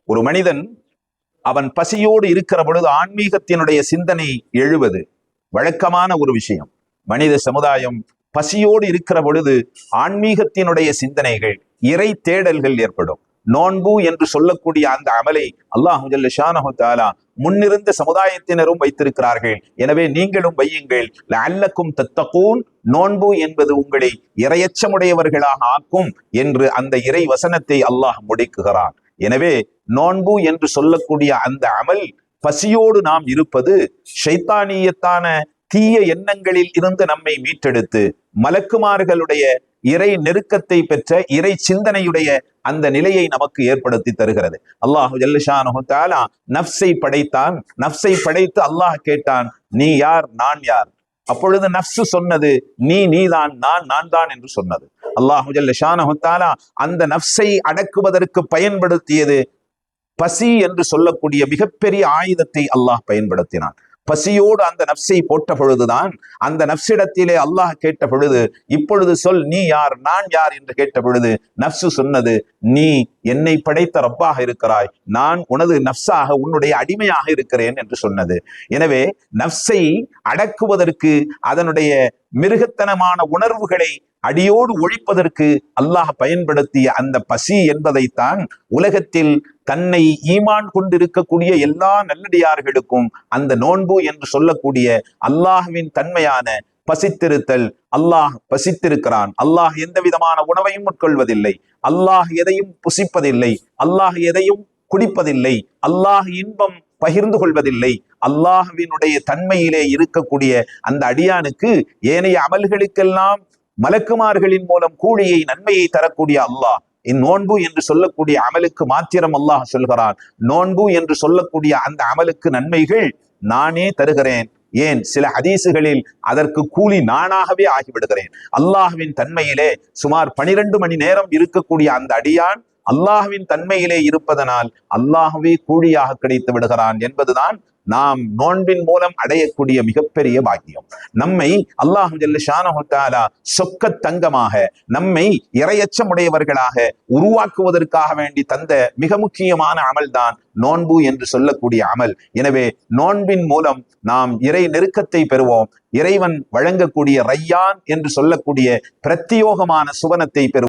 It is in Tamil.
ஒரு மனிதன் அவன் பசியோடு இருக்கிற பொழுது ஆன்மீகத்தினுடைய சிந்தனை எழுவது வழக்கமான ஒரு விஷயம். மனித சமுதாயம் பசியோடு இருக்கிற பொழுது ஆன்மீகத்தினுடைய சிந்தனைகள், இறை தேடல்கள் ஏற்படும். நோன்பு என்று சொல்லக்கூடிய அந்த அமலை அல்லாஹ் ஜல்ல ஷானஹு தஆலா முன்னிருந்த சமுதாயத்தினரும் வைத்திருக்கிறார்கள். எனவே நீங்களும் வையுங்கள். லஅல்லக்கும் தத்தகூன், நோன்பு என்பது உங்களை இரையச்சமுடையவர்களாக ஆக்கும் என்று அந்த இறை வசனத்தை அல்லாஹ் முடிக்குகிறான். எனவே நோன்பு என்று சொல்லக்கூடிய அந்த அமல், பசியோடு நாம் இருப்பது ஷைத்தானியத்தான தீய எண்ணங்களில் இருந்து நம்மை மீட்டெடுத்து மலக்குமார்களுடைய இறை நெருக்கத்தை பெற்ற இறை சிந்தனையுடைய அந்த நிலையை நமக்கு ஏற்படுத்தி தருகிறது. அல்லாஹு ஜல்ல ஷானஹு தஆலா நஃப்ஸை படைத்தான். நஃப்ஸை படைத்து அல்லாஹ் கேட்டான், நீ யார், நான் யார்? அப்பொழுது நஃப்ஸ் சொன்னது, நீதான், நான் தான் என்று சொன்னது. அல்லாஹு ஜல்ல ஷானஹு தஆலா அந்த நஃப்ஸை அடக்குவதற்கு பயன்படுத்தியது பசி என்று சொல்லக்கூடிய மிகப்பெரிய ஆயுதத்தை அல்லாஹ் பயன்படுத்தினான். பசியோடு அந்த நஃப்ஸை போட்ட பொழுதுதான் அந்த நஃப்ஸிடத்திலே அல்லாஹ் கேட்ட பொழுது, இப்பொழுது சொல், நீ யார், நான் யார் என்று கேட்ட பொழுது நஃப்ஸு சொன்னது, நீ என்னை படைத்த ரப்பாக இருக்கிறாய், நான் உனது நஃப்ஸாக, உன்னுடைய அடிமையாக இருக்கிறேன் என்று சொன்னது. எனவே நஃப்ஸை அடக்குவதற்கு, அதனுடைய மிருகத்தனமான உணர்வுகளை அடியோடு ஒழிப்பதற்கு அல்லாஹ் பயன்படுத்திய அந்த பசி என்பதைத்தான் உலகத்தில் தன்னை ஈமான் கொண்டிருக்கக்கூடிய எல்லா நல்லடியார்களுக்கும் அந்த நோன்பு என்று சொல்லக்கூடிய அல்லாஹ்வின் தன்மையான பசித்திருத்தல், அல்லாஹ் பசித்திருக்கிறான், அல்லாஹ் எந்த விதமான உணவையும் உட்கொள்வதில்லை, அல்லாஹ் எதையும் புசிப்பதில்லை, அல்லாஹ் எதையும் குடிப்பதில்லை, அல்லாஹ் இன்பம் பகிர்ந்து கொள்வதில்லை, அல்லாஹ்வினுடைய தன்மையிலே இருக்கக்கூடிய அந்த அடியானுக்கு ஏனைய அமல்களுக்கெல்லாம் மலக்குமார்களின் மூலம் கூலியை, நன்மையை தரக்கூடிய அல்லாஹ் இந்நோன்பு என்று சொல்லக்கூடிய அமலுக்கு மாத்திரம் அல்லாஹ் சொல்கிறான், நோன்பு என்று சொல்லக்கூடிய அந்த அமலுக்கு நன்மைகள் நானே தருகிறேன். ஏன், சில ஹதீசுகளில் அதற்கு கூலி நானாகவே ஆகிவிடுகிறேன். அல்லாஹ்வின் தன்மையிலே சுமார் 12 மணி நேரம் இருக்கக்கூடிய அந்த அடியான் அல்லாஹ்வின் தன்மையிலே இருப்பதனால் அல்லாஹ்வே கூலியாக கிடைத்து விடுகிறான் என்பதுதான் நாம் நோன்பின் மூலம் அடையக்கூடிய மிகப்பெரிய பாக்கியம். நம்மை அல்லாஹ் ஜல்ல ஷானஹு தஆலா சொக்க தங்கமாக, நம்மை இரையச்சமுடையவர்களாக உருவாக்குவதற்காக வேண்டி தந்த மிக முக்கியமான அமல் தான் நோன்பு என்று சொல்லக்கூடிய அமல். எனவே நோன்பின் மூலம் நாம் இறை நெருக்கத்தை பெறுவோம். இறைவன் வழங்கக்கூடிய ரையான் என்று சொல்லக்கூடிய பிரத்யோகமான சுவனத்தை பெறுவோம்.